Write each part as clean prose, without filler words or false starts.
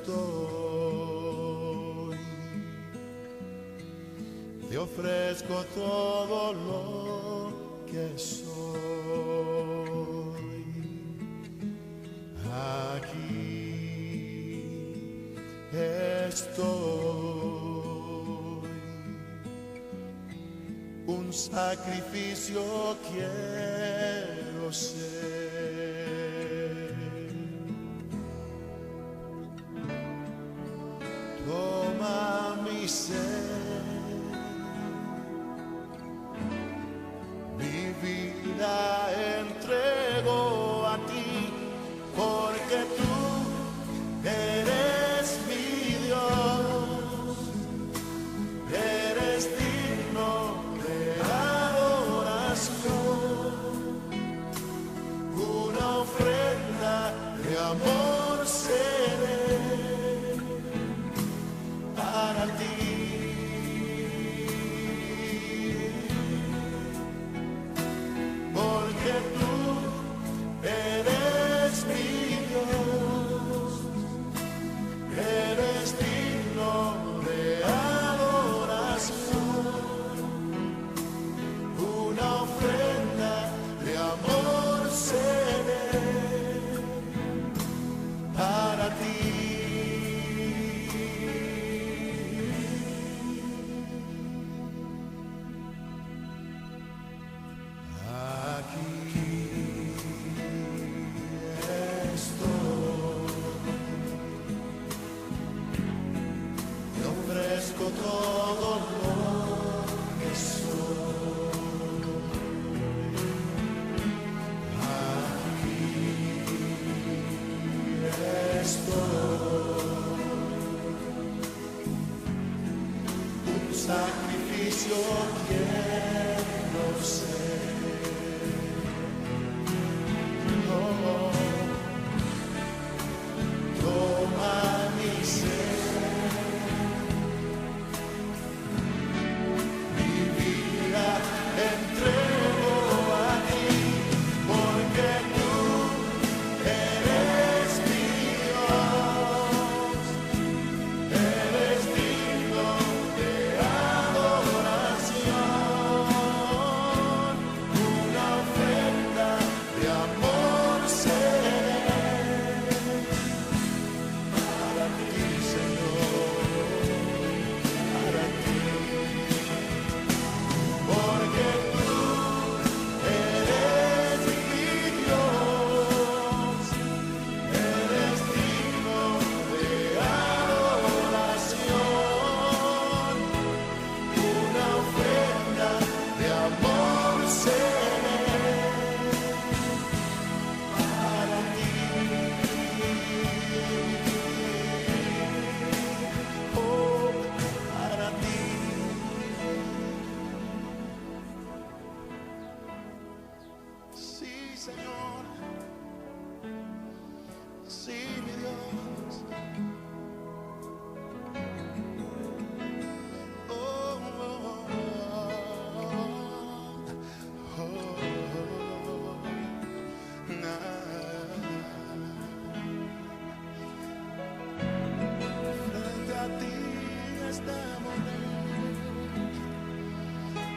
estoy. Te ofrezco todo lo que soy. Aquí estoy. Un sacrificio quiero ser. Toma mi ser, mi vida entrego a ti, porque tú eres mi Dios, eres digno de adoración, una ofrenda de amor seré para ti. Porque tú eres mi Dios, eres digno de adoración, una ofrenda de amor seré para ti. Todo lo que soy. Aquí estoy. Un sacrificio quiero ser. Oh, toma mi ser. Entrego a ti, porque tú eres mi Dios, eres digno de adoración, una ofrenda de amor seré para ti, Señor, para ti. Porque tú eres mi Dios, eres digno de adoración, una ofrenda de amor seré para ti. Oh, para ti. Sí, Señor, sí, mi Dios. Oh, oh, oh, oh, Frente a ti estamos,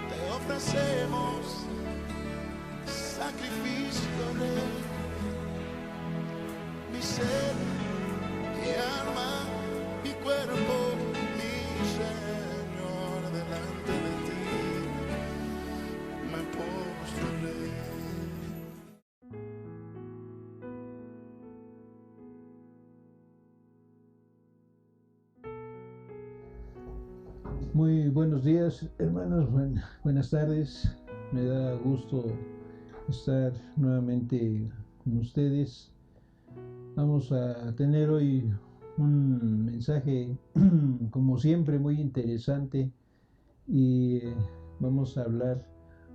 te ofrecemos sacrificio de mi ser, mi alma, mi cuerpo, mi Señor, delante de ti me postraré. Muy buenos días, hermanos, buenas tardes. Me da gusto estar nuevamente con ustedes. Vamos a tener hoy un mensaje, como siempre, muy interesante, y vamos a hablar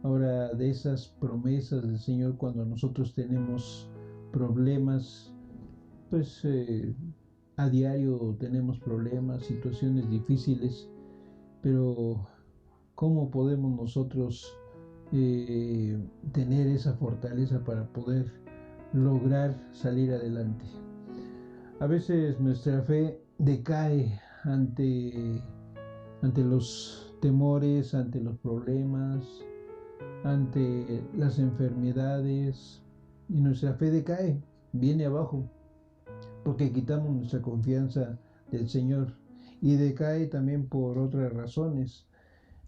ahora de esas promesas del Señor cuando nosotros tenemos problemas. Pues a diario tenemos problemas, situaciones difíciles, pero ¿cómo podemos nosotros tener esa fortaleza para poder lograr salir adelante? A veces nuestra fe decae ante los temores, ante los problemas, ante las enfermedades, y nuestra fe decae, viene abajo, porque quitamos nuestra confianza del Señor, y decae también por otras razones.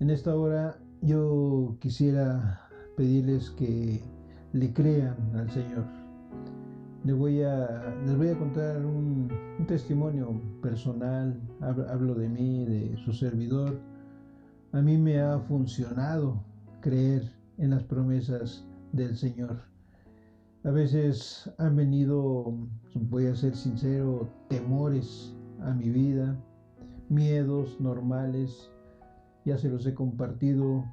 En esta hora yo quisiera pedirles que le crean al Señor. Les voy a contar un testimonio personal. Hablo de mí, de su servidor. A mí me ha funcionado creer en las promesas del Señor. A veces han venido, voy a ser sincero, temores a mi vida, miedos normales. Ya se los he compartido,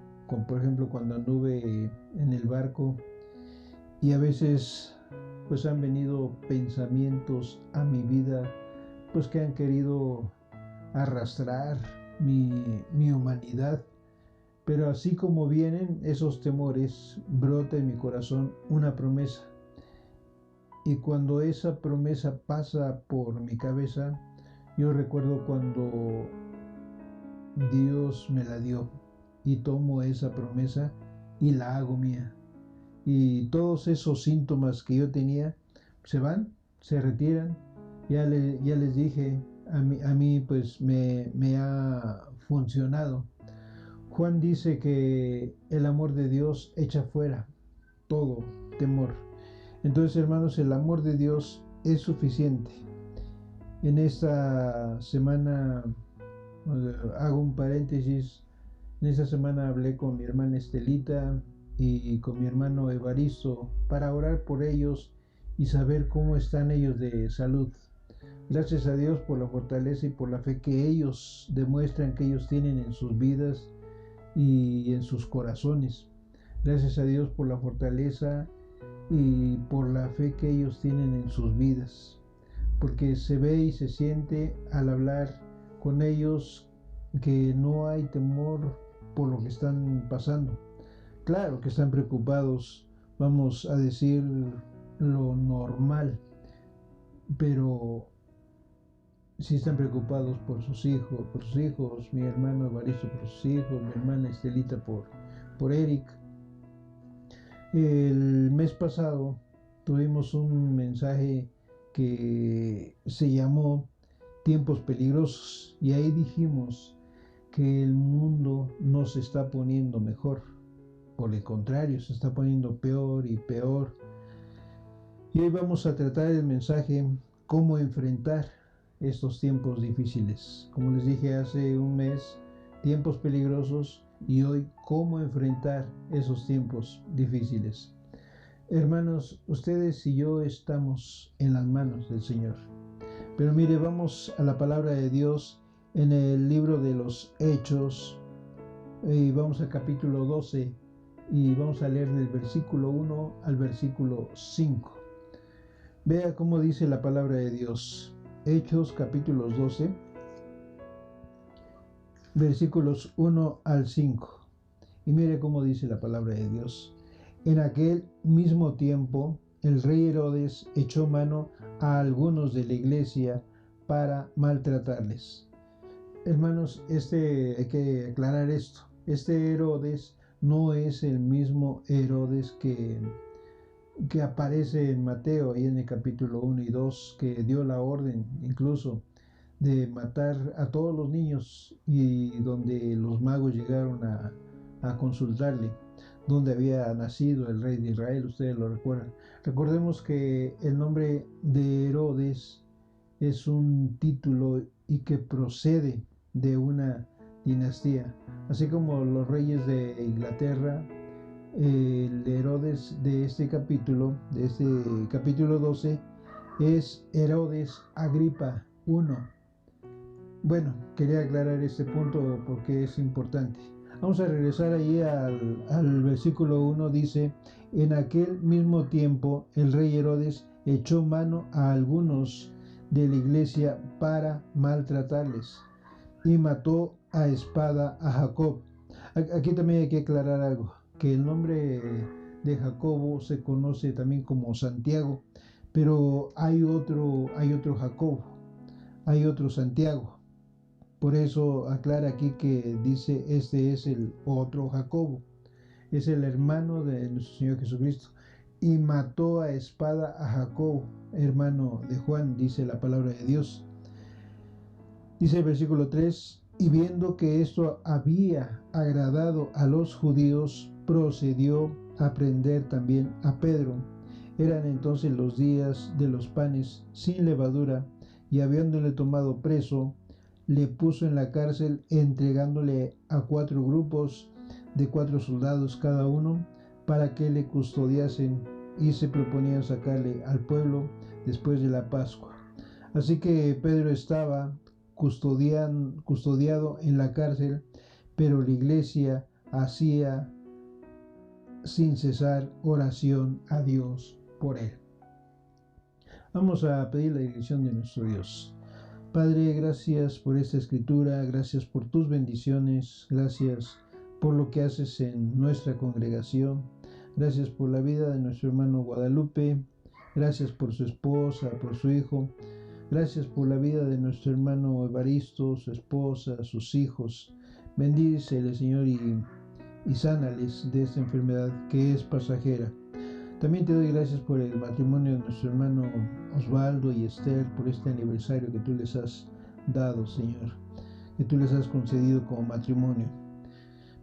por ejemplo, cuando anduve en el barco, y a veces pues han venido pensamientos a mi vida pues que han querido arrastrar mi humanidad. Pero así como vienen esos temores, brota en mi corazón una promesa. Y cuando esa promesa pasa por mi cabeza, yo recuerdo cuando Dios me la dio, y tomo esa promesa y la hago mía. Y todos esos síntomas que yo tenía se van, se retiran. Ya les dije, a mí pues me ha funcionado. Juan dice que el amor de Dios echa fuera todo temor. Entonces, hermanos, el amor de Dios es suficiente. En esta semana, hago un paréntesis, en esta semana hablé con mi hermana Estelita y con mi hermano Evaristo para orar por ellos y saber cómo están ellos de salud. Gracias a Dios por la fortaleza y por la fe que ellos demuestran que ellos tienen en sus vidas y en sus corazones. Gracias a Dios por la fortaleza y por la fe que ellos tienen en sus vidas, porque se ve y se siente al hablar con ellos que no hay temor por lo que están pasando. Claro que están preocupados, vamos a decir lo normal, pero sí están preocupados por sus hijos, mi hermano Evaristo por sus hijos, mi hermana Estelita por Eric. El mes pasado tuvimos un mensaje que se llamó Tiempos Peligrosos, y ahí dijimos que el mundo no se está poniendo mejor, por el contrario, se está poniendo peor y peor. Y hoy vamos a tratar el mensaje cómo enfrentar estos tiempos difíciles. Como les dije hace un mes, tiempos peligrosos, y hoy cómo enfrentar esos tiempos difíciles. Hermanos, ustedes y yo estamos en las manos del Señor. Pero mire, vamos a la palabra de Dios en el libro de los Hechos, y vamos al capítulo 12, y vamos a leer del versículo 1 al versículo 5. Vea cómo dice la palabra de Dios. Hechos capítulo 12, versículos 1 al 5. Y mire cómo dice la palabra de Dios. En aquel mismo tiempo, el rey Herodes echó mano a algunos de la iglesia para maltratarles. Hermanos, hay que aclarar esto. Este Herodes no es el mismo Herodes que aparece en Mateo, ahí en el capítulo 1 y 2, que dio la orden incluso de matar a todos los niños, y donde los magos llegaron a consultarle dónde había nacido el rey de Israel. Ustedes lo recuerdan. Recordemos que el nombre de Herodes es un título y que procede de una dinastía, así como los reyes de Inglaterra. El Herodes de este capítulo 12, es Herodes Agripa I. Bueno, quería aclarar este punto porque es importante. Vamos a regresar ahí al versículo 1. Dice: en aquel mismo tiempo el rey Herodes echó mano a algunos de la iglesia para maltratarles, y mató a espada a Jacob. Aquí también hay que aclarar algo, que el nombre de Jacobo se conoce también como Santiago, pero hay otro Jacobo. hay otro Santiago. Por eso aclara aquí que dice, este es el otro Jacobo. Es el hermano de nuestro Señor Jesucristo. Y mató a espada a Jacobo, hermano de Juan, dice la palabra de Dios. Dice el versículo 3, y viendo que esto había agradado a los judíos, procedió a prender también a Pedro. Eran entonces los días de los panes sin levadura, y habiéndole tomado preso, le puso en la cárcel, entregándole a 4 grupos de 4 soldados cada uno, para que le custodiasen, y se proponían sacarle al pueblo después de la Pascua. Así que Pedro estaba custodiado en la cárcel, pero la iglesia hacía sin cesar oración a Dios por él. Vamos a pedir la dirección de nuestro Dios. Padre, gracias por esta escritura, gracias por tus bendiciones, gracias por lo que haces en nuestra congregación, gracias por la vida de nuestro hermano Guadalupe, gracias por su esposa, por su hijo, gracias por la vida de nuestro hermano Evaristo, su esposa, sus hijos. Bendícele, Señor, y sánales de esta enfermedad que es pasajera. También te doy gracias por el matrimonio de nuestro hermano Osvaldo y Esther, por este aniversario que tú les has dado, Señor, que tú les has concedido como matrimonio,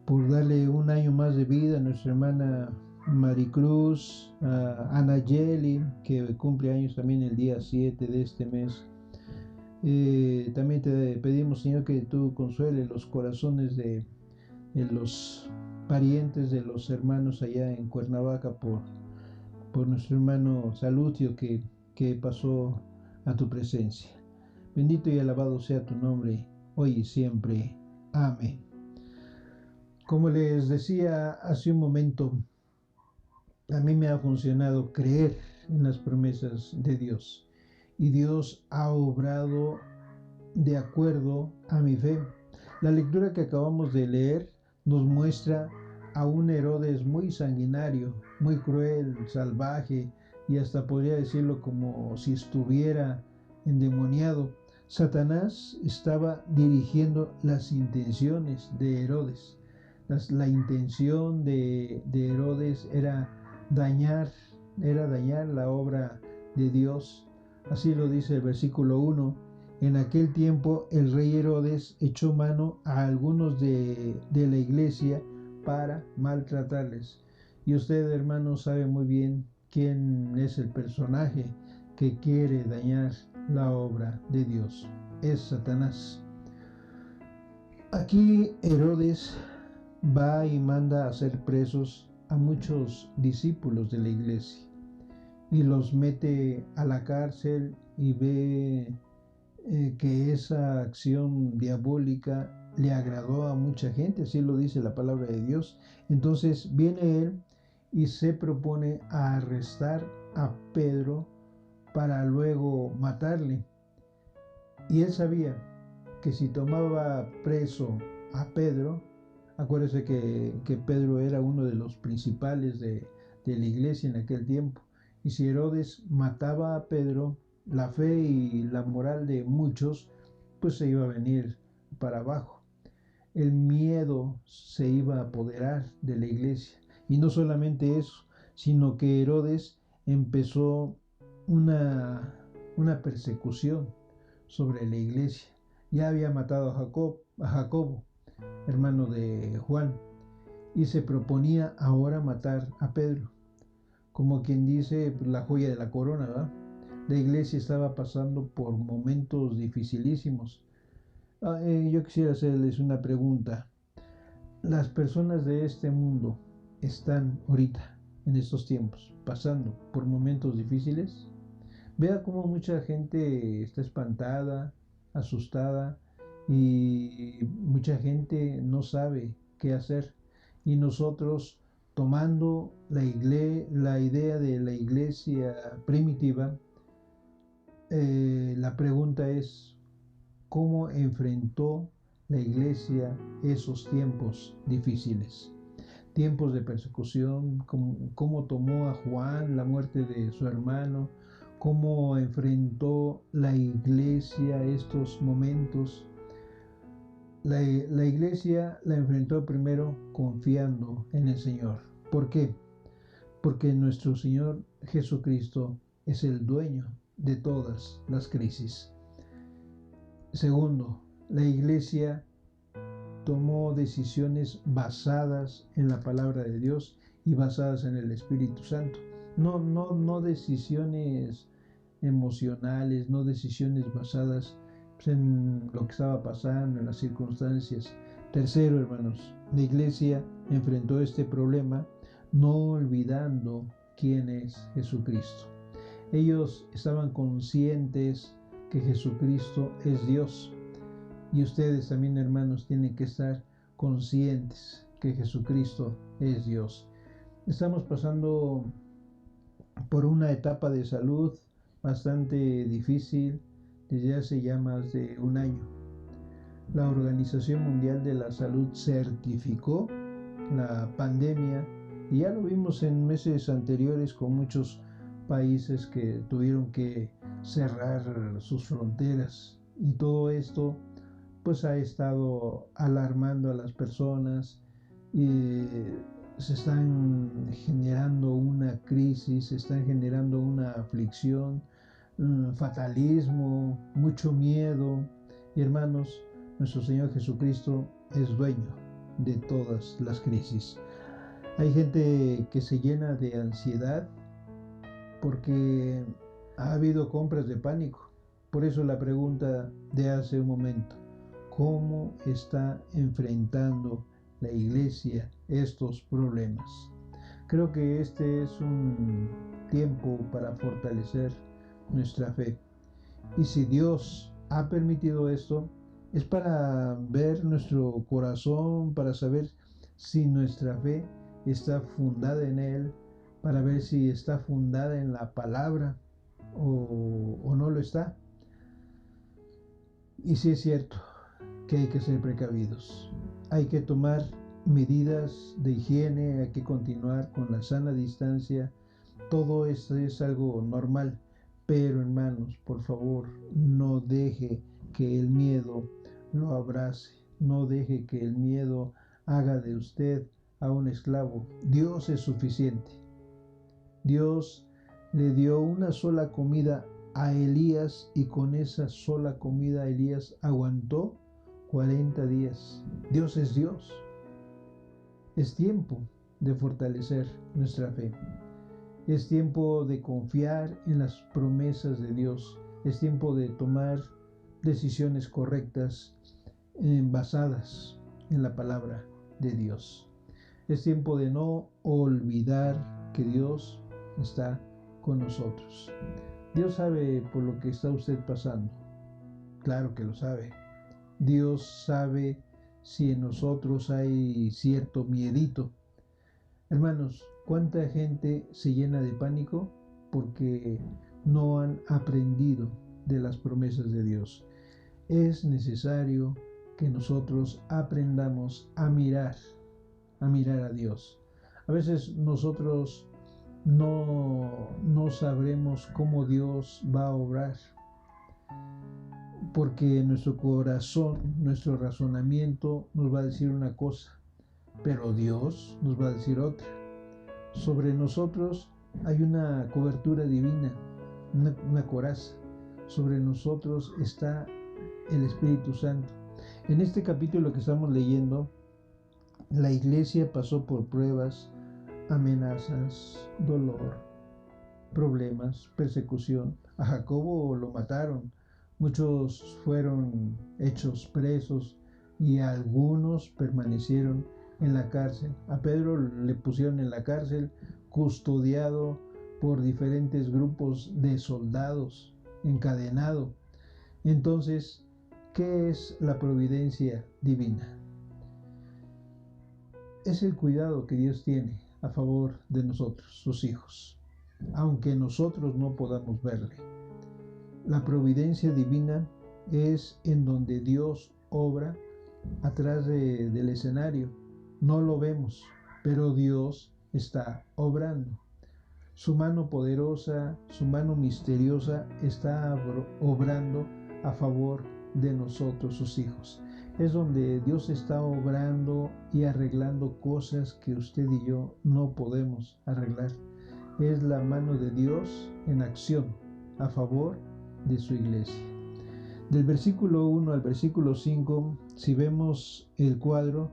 por darle un año más de vida a nuestra hermana Maricruz, a Anayeli, que cumple años también el día 7 de este mes. También te pedimos, Señor, que tú consueles los corazones de los parientes de los hermanos allá en Cuernavaca por nuestro hermano Salutio que pasó a tu presencia. Bendito y alabado sea tu nombre, hoy y siempre. Amén. Como les decía hace un momento, a mí me ha funcionado creer en las promesas de Dios. Y Dios ha obrado de acuerdo a mi fe. La lectura que acabamos de leer nos muestra a un Herodes muy sanguinario, muy cruel, salvaje, y hasta podría decirlo como si estuviera endemoniado. Satanás estaba dirigiendo las intenciones de Herodes. La intención de Herodes era dañar la obra de Dios. Así lo dice el versículo 1. En aquel tiempo el rey Herodes echó mano a algunos de la iglesia para maltratarles. Y usted, hermano, sabe muy bien quién es el personaje que quiere dañar la obra de Dios. Es Satanás. Aquí Herodes va y manda a hacer presos a muchos discípulos de la iglesia y los mete a la cárcel, y ve que esa acción diabólica le agradó a mucha gente, así lo dice la palabra de Dios. Entonces viene él y se propone a arrestar a Pedro para luego matarle. Y él sabía que si tomaba preso a Pedro, acuérdese que Pedro era uno de los principales de la iglesia en aquel tiempo, y si Herodes mataba a Pedro, la fe y la moral de muchos pues se iba a venir para abajo. El miedo se iba a apoderar de la iglesia, y no solamente eso, sino que Herodes empezó una persecución sobre la iglesia. Ya había matado a Jacobo, hermano de Juan, y se proponía ahora matar a Pedro. Como quien dice, la joya de la corona, ¿verdad? La iglesia estaba pasando por momentos dificilísimos. Yo quisiera hacerles una pregunta. ¿Las personas de este mundo están ahorita, en estos tiempos, pasando por momentos difíciles? Vea cómo mucha gente está espantada, asustada, y mucha gente no sabe qué hacer. Y nosotros, tomando la idea de la iglesia primitiva, la pregunta es, ¿cómo enfrentó la iglesia esos tiempos difíciles? Tiempos de persecución, cómo tomó a Juan, la muerte de su hermano, cómo enfrentó la iglesia estos momentos. La iglesia la enfrentó primero confiando en el Señor. ¿Por qué? Porque nuestro Señor Jesucristo es el dueño de todas las crisis. Segundo, la iglesia tomó decisiones basadas en la palabra de Dios y basadas en el Espíritu Santo. No decisiones emocionales, no decisiones basadas en lo que estaba pasando, en las circunstancias. Tercero, hermanos, la iglesia enfrentó este problema no olvidando quién es Jesucristo. Ellos estaban conscientes que Jesucristo es Dios. Y ustedes también, hermanos, tienen que estar conscientes que Jesucristo es Dios. Estamos pasando por una etapa de salud bastante difícil desde hace ya más de un año. La Organización Mundial de la Salud certificó la pandemia y ya lo vimos en meses anteriores con muchos países que tuvieron que cerrar sus fronteras, y todo esto pues ha estado alarmando a las personas y se están generando una crisis, se están generando una aflicción, fatalismo, mucho miedo. Y hermanos, nuestro Señor Jesucristo es dueño de todas las crisis. Hay gente que se llena de ansiedad porque ha habido compras de pánico. Por eso la pregunta de hace un momento: ¿cómo está enfrentando la iglesia estos problemas? Creo que este es un tiempo para fortalecer nuestra fe. Y si Dios ha permitido esto, es para ver nuestro corazón, para saber si nuestra fe está fundada en Él, para ver si está fundada en la palabra o no lo está. Y si es cierto que hay que ser precavidos, hay que tomar medidas de higiene, hay que continuar con la sana distancia. Todo esto es algo normal, pero hermanos, por favor, no deje que el miedo lo abrace, no deje que el miedo haga de usted a un esclavo. Dios es suficiente. Dios le dio una sola comida a Elías y con esa sola comida Elías aguantó 40 días. Dios es Dios. Es tiempo de fortalecer nuestra fe. Es tiempo de confiar en las promesas de Dios. Es tiempo de tomar decisiones correctas basadas en la palabra de Dios. Es tiempo de no olvidar que Dios está con nosotros. Dios sabe por lo que está usted pasando. Claro que lo sabe. Dios sabe si en nosotros hay cierto miedito. Hermanos, ¿cuánta gente se llena de pánico porque no han aprendido de las promesas de Dios? Es necesario que nosotros aprendamos a mirar a Dios. A veces nosotros no sabremos cómo Dios va a obrar, porque nuestro corazón, nuestro razonamiento nos va a decir una cosa, pero Dios nos va a decir otra. Sobre nosotros hay una cobertura divina, una coraza. Sobre nosotros está el Espíritu Santo. En este capítulo que estamos leyendo, la iglesia pasó por pruebas, amenazas, dolor, problemas, persecución. A Jacobo lo mataron, muchos fueron hechos presos y algunos permanecieron en la cárcel. A Pedro le pusieron en la cárcel, custodiado por diferentes grupos de soldados, encadenado. Entonces, ¿qué es la providencia divina? Es el cuidado que Dios tiene a favor de nosotros, sus hijos, aunque nosotros no podamos verle. La providencia divina es en donde Dios obra atrás del escenario. No lo vemos, pero Dios está obrando. Su mano poderosa, su mano misteriosa está obrando a favor de nosotros, sus hijos. Es donde Dios está obrando y arreglando cosas que usted y yo no podemos arreglar. Es la mano de Dios en acción a favor de su iglesia. Del versículo 1 al versículo 5, si vemos el cuadro,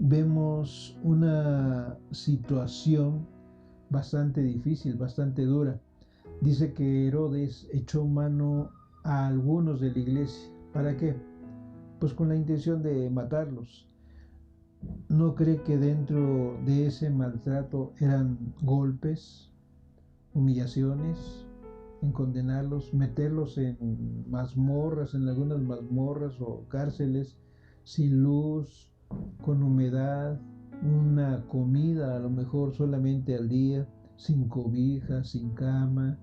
vemos una situación bastante difícil, bastante dura. Dice que Herodes echó mano a algunos de la iglesia. ¿Para qué? Pues con la intención de matarlos. ¿No cree que dentro de ese maltrato eran golpes, humillaciones, en condenarlos, meterlos en mazmorras, en algunas mazmorras o cárceles, sin luz, con humedad, una comida a lo mejor solamente al día, sin cobija, sin cama,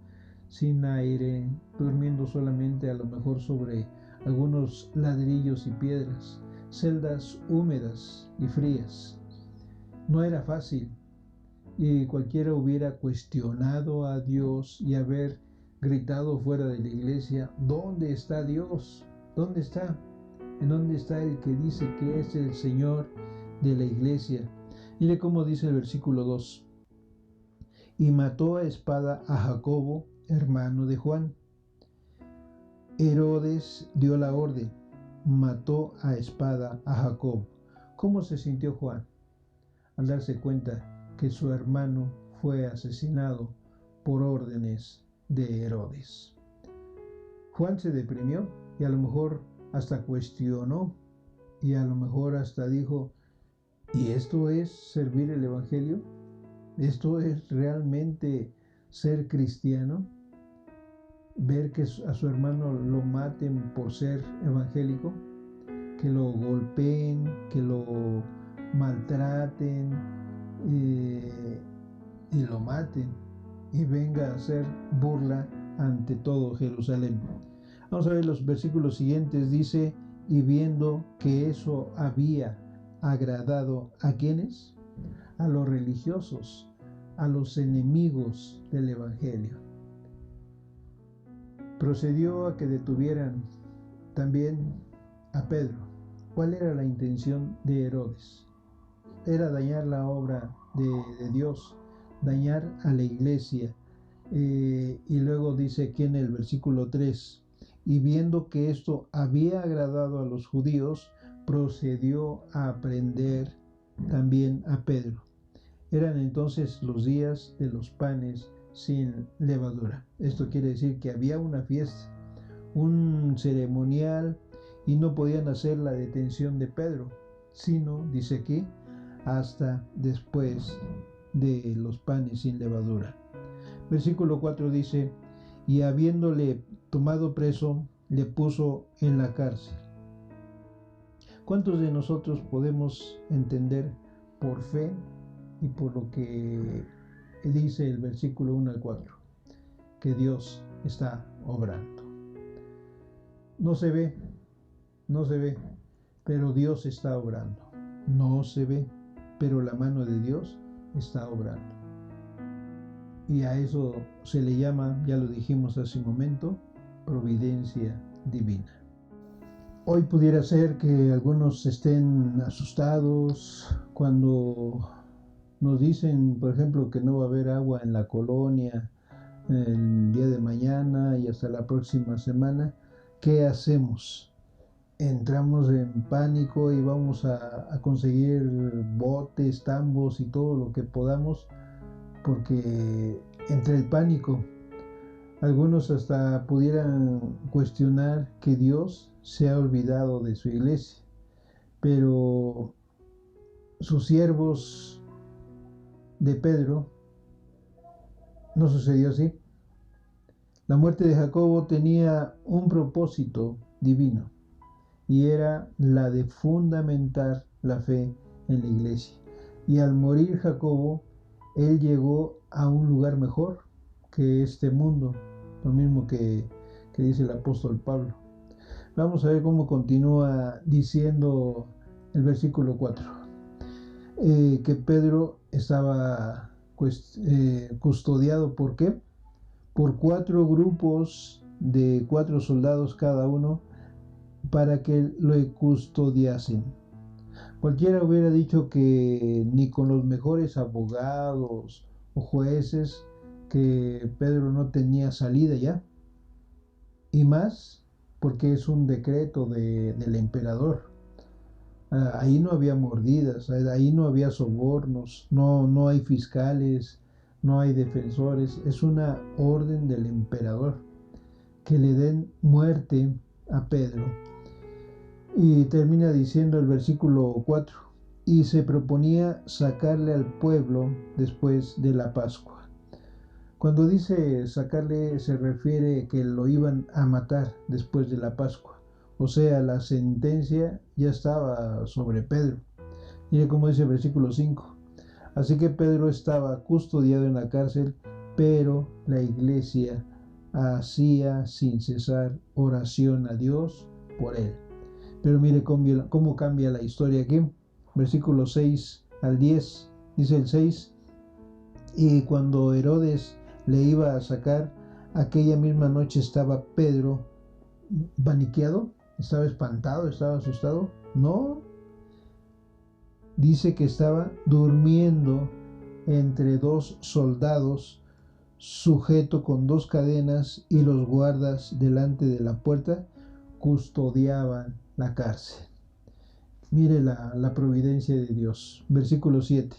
sin aire, durmiendo solamente a lo mejor sobre algunos ladrillos y piedras, celdas húmedas y frías? No era fácil, y cualquiera hubiera cuestionado a Dios y haber gritado fuera de la iglesia: ¿dónde está Dios? ¿Dónde está? ¿En dónde está el que dice que es el Señor de la iglesia? Mire cómo dice el versículo 2. Y mató a espada a Jacobo, hermano de Juan. Herodes dio la orden, mató a espada a Jacobo. ¿Cómo se sintió Juan al darse cuenta que su hermano fue asesinado por órdenes de Herodes? Juan se deprimió y a lo mejor hasta cuestionó y a lo mejor hasta dijo: ¿y esto es servir el evangelio? ¿Esto es realmente ser cristiano? Ver que a su hermano lo maten por ser evangélico, que lo golpeen, que lo maltraten y lo maten y venga a hacer burla ante todo Jerusalén. Vamos a ver los versículos siguientes. Dice: y viendo que eso había agradado ¿a quiénes? A los religiosos, a los enemigos del evangelio. Procedió a que detuvieran también a Pedro. ¿Cuál era la intención de Herodes? Era dañar la obra de Dios, dañar a la iglesia. Y luego dice aquí en el versículo 3, y viendo que esto había agradado a los judíos, procedió a prender también a Pedro. Eran entonces los días de los panes sin levadura. Esto quiere decir que había una fiesta, un ceremonial, y no podían hacer la detención de Pedro, sino, dice aquí, hasta después de los panes sin levadura. Versículo 4 dice: y habiéndole tomado preso, le puso en la cárcel. ¿Cuántos de nosotros podemos entender por fe y por lo que dice el versículo 1 al 4, que Dios está obrando? No se ve, pero Dios está obrando. No se ve, pero la mano de Dios está obrando. Y a eso se le llama, ya lo dijimos hace un momento, providencia divina. Hoy pudiera ser que algunos estén asustados cuando nos dicen, por ejemplo, que no va a haber agua en la colonia el día de mañana y hasta la próxima semana. ¿Qué hacemos? Entramos en pánico y vamos a conseguir botes, tambos y todo lo que podamos, porque entre el pánico, algunos hasta pudieran cuestionar que Dios se ha olvidado de su iglesia, pero sus siervos de Pedro no sucedió así. La muerte de Jacobo tenía un propósito divino, y era la de fundamentar la fe en la iglesia. Y al morir Jacobo, él llegó a un lugar mejor que este mundo, lo mismo que dice el apóstol Pablo. Vamos a ver cómo continúa diciendo el versículo 4, que Pedro estaba custodiado. ¿Por qué? Por 4 grupos de 4 soldados cada uno para que lo custodiasen. Cualquiera hubiera dicho que ni con los mejores abogados o jueces que Pedro no tenía salida ya. Y más porque es un decreto del emperador. Ahí no había mordidas, ahí no había sobornos, no hay fiscales, no hay defensores. Es una orden del emperador que le den muerte a Pedro. Y termina diciendo el versículo 4, y se proponía sacarle al pueblo después de la Pascua. Cuando dice sacarle se refiere que lo iban a matar después de la Pascua. O sea, la sentencia ya estaba sobre Pedro. Mire cómo dice el versículo 5. Así que Pedro estaba custodiado en la cárcel, pero la iglesia hacía sin cesar oración a Dios por él. Pero mire cómo cambia la historia aquí. Versículo 6 al 10. Dice el 6. Y cuando Herodes le iba a sacar, aquella misma noche estaba Pedro paniqueado, estaba espantado, estaba asustado. No, dice que estaba durmiendo entre 2 soldados, sujeto con 2 cadenas, y los guardas delante de la puerta custodiaban la cárcel. Mire la providencia de Dios. Versículo 7.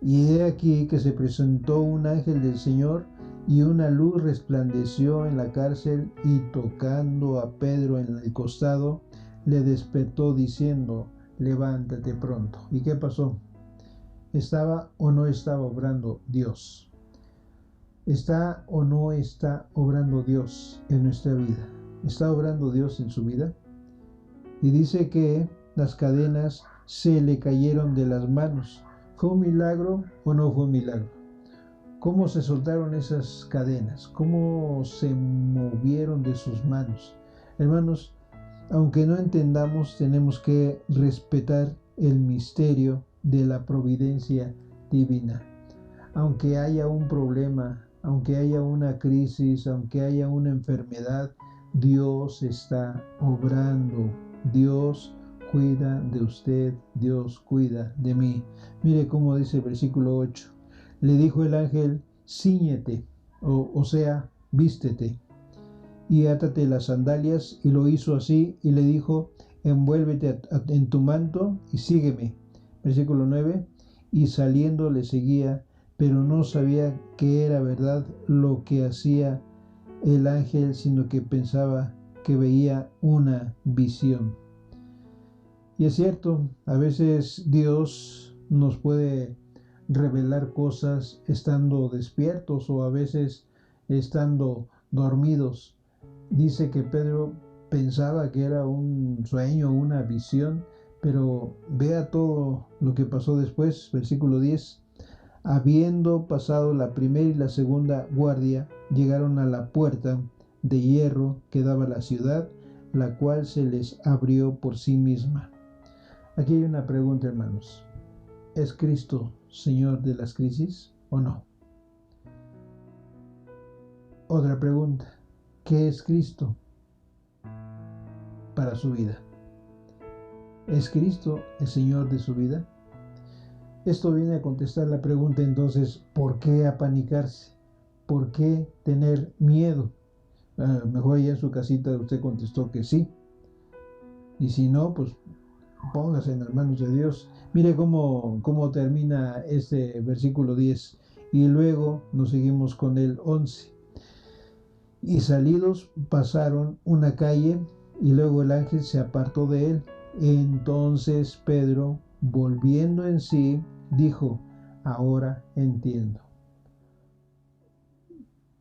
Y he aquí que se presentó un ángel del Señor, y una luz resplandeció en la cárcel, y tocando a Pedro en el costado, le despertó diciendo: levántate pronto. ¿Y qué pasó? ¿Estaba o no estaba obrando Dios? ¿Está o no está obrando Dios en nuestra vida? ¿Está obrando Dios en su vida? Y dice que las cadenas se le cayeron de las manos. ¿Fue un milagro o no fue un milagro? ¿Cómo se soltaron esas cadenas? ¿Cómo se movieron de sus manos? Hermanos, aunque no entendamos, tenemos que respetar el misterio de la providencia divina. Aunque haya un problema, aunque haya una crisis, aunque haya una enfermedad, Dios está obrando. Dios cuida de usted, Dios cuida de mí. Mire cómo dice el versículo 8. Le dijo el ángel: cíñete, o sea, vístete, y átate las sandalias. Y lo hizo así, y le dijo: envuélvete en tu manto y sígueme. Versículo 9. Y saliendo le seguía, pero no sabía que era verdad lo que hacía el ángel, sino que pensaba que veía una visión. Y es cierto, a veces Dios nos puede revelar cosas estando despiertos o a veces estando dormidos. Dice que Pedro pensaba que era un sueño, una visión, pero vea todo lo que pasó después. Versículo 10. Habiendo pasado la primera y la segunda guardia, llegaron a la puerta de hierro que daba a la ciudad, la cual se les abrió por sí misma. Aquí hay una pregunta, hermanos. ¿Es Cristo Señor de las crisis o no? Otra pregunta. ¿Qué es Cristo para su vida? ¿Es Cristo el Señor de su vida? Esto viene a contestar la pregunta entonces: ¿por qué apanicarse? ¿Por qué tener miedo? Mejor ya en su casita usted contestó que sí. Y si no, pues póngase en las manos de Dios. Mire cómo termina este versículo 10. Y luego nos seguimos con el 11. Y salidos pasaron una calle, y luego el ángel se apartó de él. Entonces Pedro, volviendo en sí, dijo: ahora entiendo.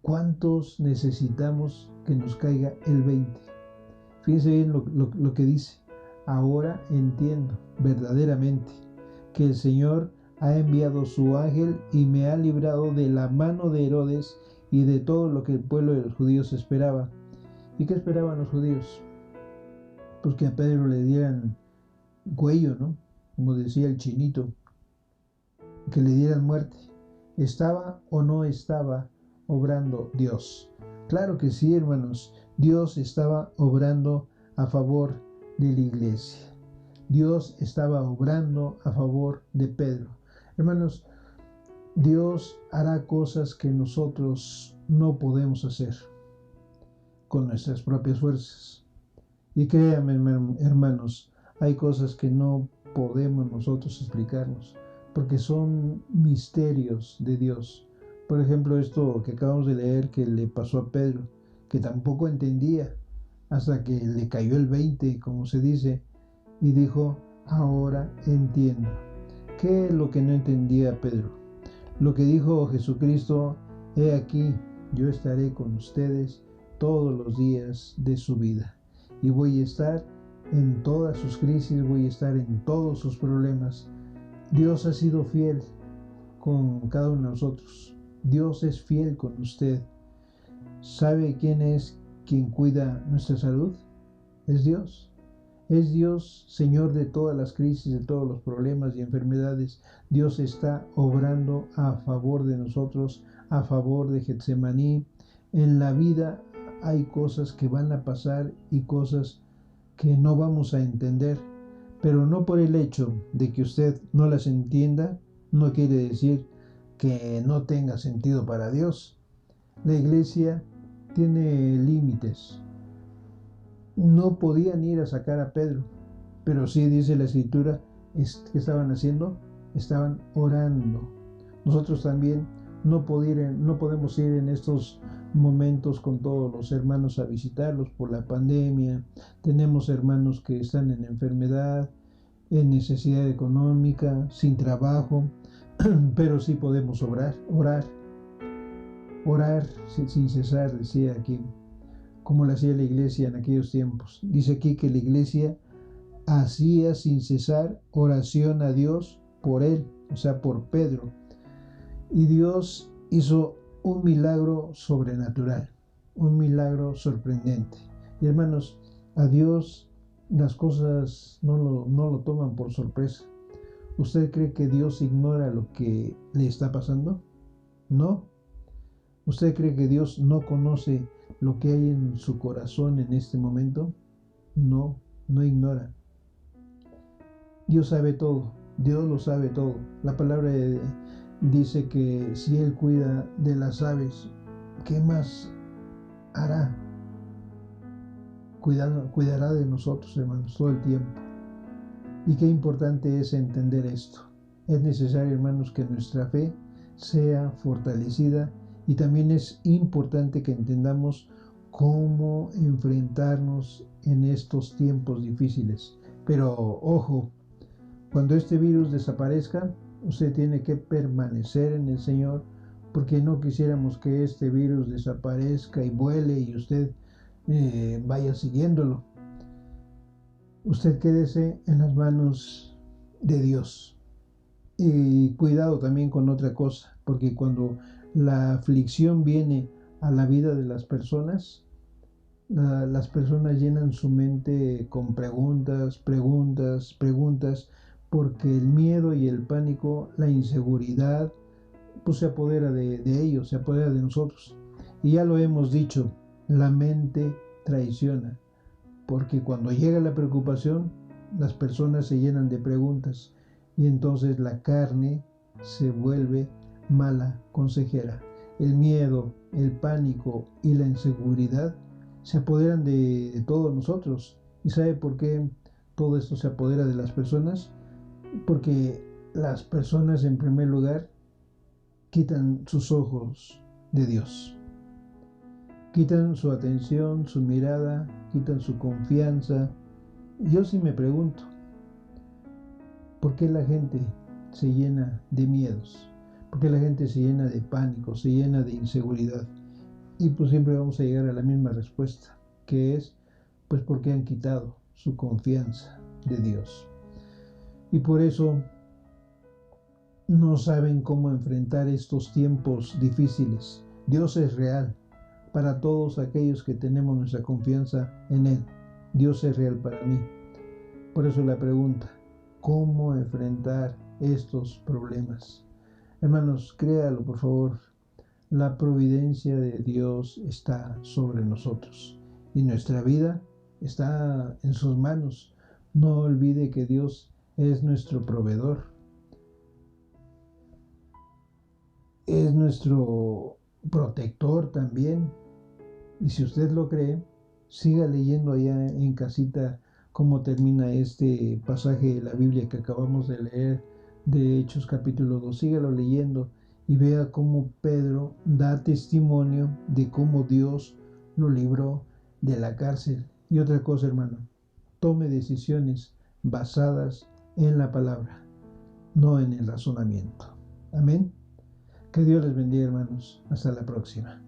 ¿Cuántos necesitamos que nos caiga el 20? Fíjense bien lo que dice. Ahora entiendo verdaderamente que el Señor ha enviado su ángel y me ha librado de la mano de Herodes y de todo lo que el pueblo de los judíos esperaba. ¿Y qué esperaban los judíos? Pues que a Pedro le dieran cuello, ¿no? Como decía el chinito, que le dieran muerte. ¿Estaba o no estaba obrando Dios? Claro que sí, hermanos. Dios estaba obrando a favor de la iglesia. Dios estaba obrando a favor de Pedro. Hermanos, Dios hará cosas que nosotros no podemos hacer con nuestras propias fuerzas. Y créanme, hermanos, hay cosas que no podemos nosotros explicarnos, porque son misterios de Dios. Por ejemplo, esto que acabamos de leer que le pasó a Pedro, que tampoco entendía, hasta que le cayó el 20, como se dice, y dijo, ahora entiendo. ¿Qué es lo que no entendía Pedro? Lo que dijo Jesucristo, he aquí, yo estaré con ustedes todos los días de su vida. Y voy a estar en todas sus crisis, voy a estar en todos sus problemas. Dios ha sido fiel con cada uno de nosotros. Dios es fiel con usted. ¿Sabe quién es quien cuida nuestra salud? Es Dios. Es Dios, Señor de todas las crisis, de todos los problemas y enfermedades. Dios está obrando a favor de nosotros, a favor de Getsemaní. En la vida hay cosas que van a pasar y cosas que no vamos a entender, pero no por el hecho de que usted no las entienda, no quiere decir que no tenga sentido para Dios. La iglesia tiene límites. No podían ir a sacar a Pedro, pero sí dice la escritura, ¿qué estaban haciendo? Estaban orando. Nosotros también no podemos ir en estos momentos con todos los hermanos a visitarlos por la pandemia. Tenemos hermanos que están en enfermedad, en necesidad económica, sin trabajo, pero sí podemos orar sin cesar, decía aquí, como lo hacía la iglesia en aquellos tiempos. Dice aquí que la iglesia hacía sin cesar oración a Dios por él, o sea, por Pedro. Y Dios hizo un milagro sobrenatural, un milagro sorprendente. Y hermanos, a Dios las cosas no lo toman por sorpresa. ¿Usted cree que Dios ignora lo que le está pasando? No. ¿Usted cree que Dios no conoce lo que hay en su corazón en este momento? No, no ignora. Dios sabe todo, Dios lo sabe todo. La palabra dice que si Él cuida de las aves, ¿qué más hará? Cuidará de nosotros, hermanos, todo el tiempo. Y qué importante es entender esto. Es necesario, hermanos, que nuestra fe sea fortalecida y también es importante que entendamos cómo enfrentarnos en estos tiempos difíciles. Pero ojo, cuando este virus desaparezca, usted tiene que permanecer en el Señor, porque no quisiéramos que este virus desaparezca y vuele y usted vaya siguiéndolo. Usted quédese en las manos de Dios. Y cuidado también con otra cosa, porque cuando la aflicción viene a la vida de las personas llenan su mente con preguntas, porque el miedo y el pánico, la inseguridad, pues se apodera de ellos, se apodera de nosotros. Y ya lo hemos dicho, la mente traiciona, porque cuando llega la preocupación, las personas se llenan de preguntas y entonces la carne se vuelve mala consejera. El miedo, el pánico y la inseguridad se apoderan de todos nosotros. ¿Y sabe por qué todo esto se apodera de las personas? Porque las personas, en primer lugar, quitan sus ojos de Dios. Quitan su atención, su mirada, quitan su confianza. Yo sí me pregunto, ¿por qué la gente se llena de miedos? ¿Por qué la gente se llena de pánico, se llena de inseguridad? Y pues siempre vamos a llegar a la misma respuesta, que es, pues porque han quitado su confianza de Dios. Y por eso no saben cómo enfrentar estos tiempos difíciles. Dios es real para todos aquellos que tenemos nuestra confianza en Él. Dios es real para mí. Por eso la pregunta, ¿cómo enfrentar estos problemas? Hermanos, créalo, por favor. La providencia de Dios está sobre nosotros y nuestra vida está en sus manos. No olvide que Dios es nuestro proveedor, es nuestro protector también. Y si usted lo cree, siga leyendo allá en casita cómo termina este pasaje de la Biblia que acabamos de leer de Hechos capítulo 2. Sígalo leyendo y vea cómo Pedro da testimonio de cómo Dios lo libró de la cárcel. Y otra cosa, hermano, tome decisiones basadas en la palabra, no en el razonamiento. Amén. Que Dios les bendiga, hermanos. Hasta la próxima.